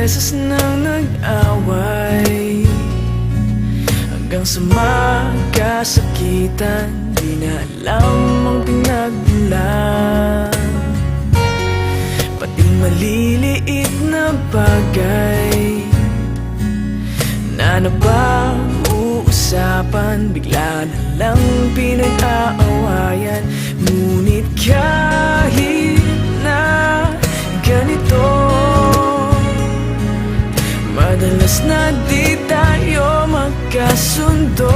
beses nang nag-away, hanggang sa magkasakitan. Di na alam ang pinagmulan, pati maliliit na bagay na napag-uusapan, bigla na lang pinag-aawayan. Ngunit kahit na ganito, madalas na di tayo magkasundo.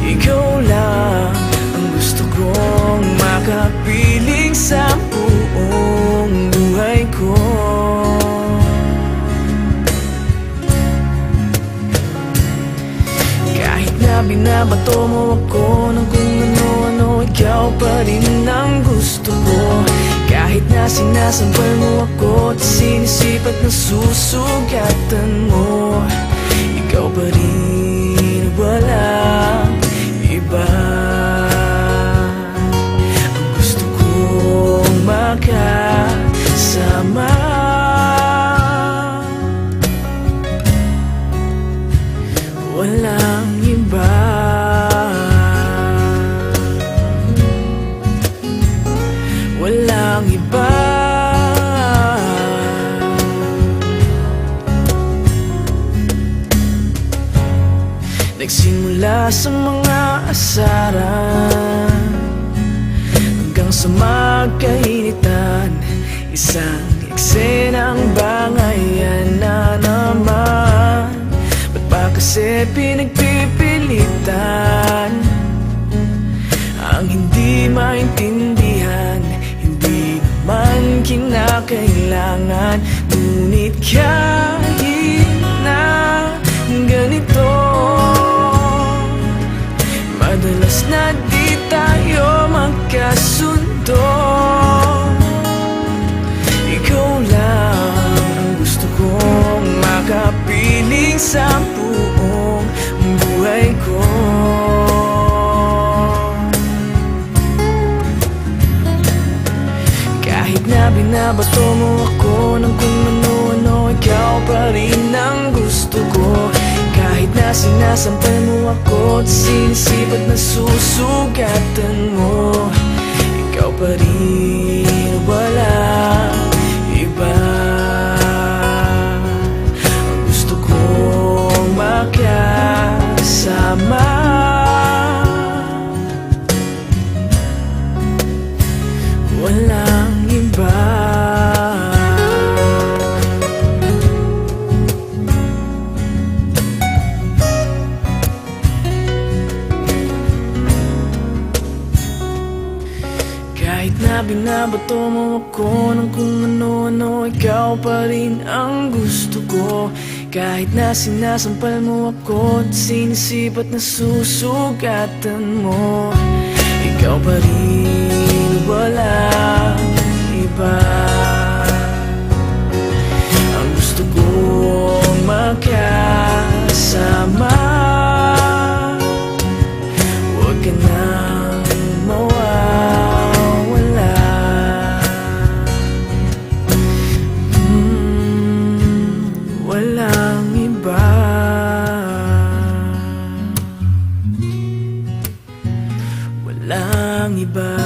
Ikaw lang ang gusto kong makapiling sa buong buhay ko. Kahit na binabato mo ako ng kung ano-ano, ikaw pa rin ang gusto ko. Kahit na sinasampal mo ako at sinisipat na susugatan mo, ikaw pa rin, walang iba. Ang gusto kong makasama, walang iba. Walang iba. Nagsimula sa mga asaran hanggang sa magkainitan, isang eksenang bangayan na naman. Ba't ba kasi pinagpipilitan ang hindi maintindihan? Hindi naman kinakailangan. Ngunit kahit na ganito, madalas na di tayo magkasundo. Ikaw lang ang gusto kong makapiling sa buong buhay ko. Kahit na binabato mo ako ng kung ano-ano, ikaw pa rin ang gusto ko. Kahit na sinasampal mo ako at sinisipat na susugatan mo, ikaw pa rin, walang iba. Ang gusto kong makasama, walang iba. Kahit na binabato mo ako ng kung ano-ano, ikaw pa rin ang gusto ko. Kahit na sinasampal mo ako at sinisipat na susugatan mo, ikaw pa rin, walang iba. Ang gusto kong makasama, huwag ka nang mawawala. Walang iba. Walang iba.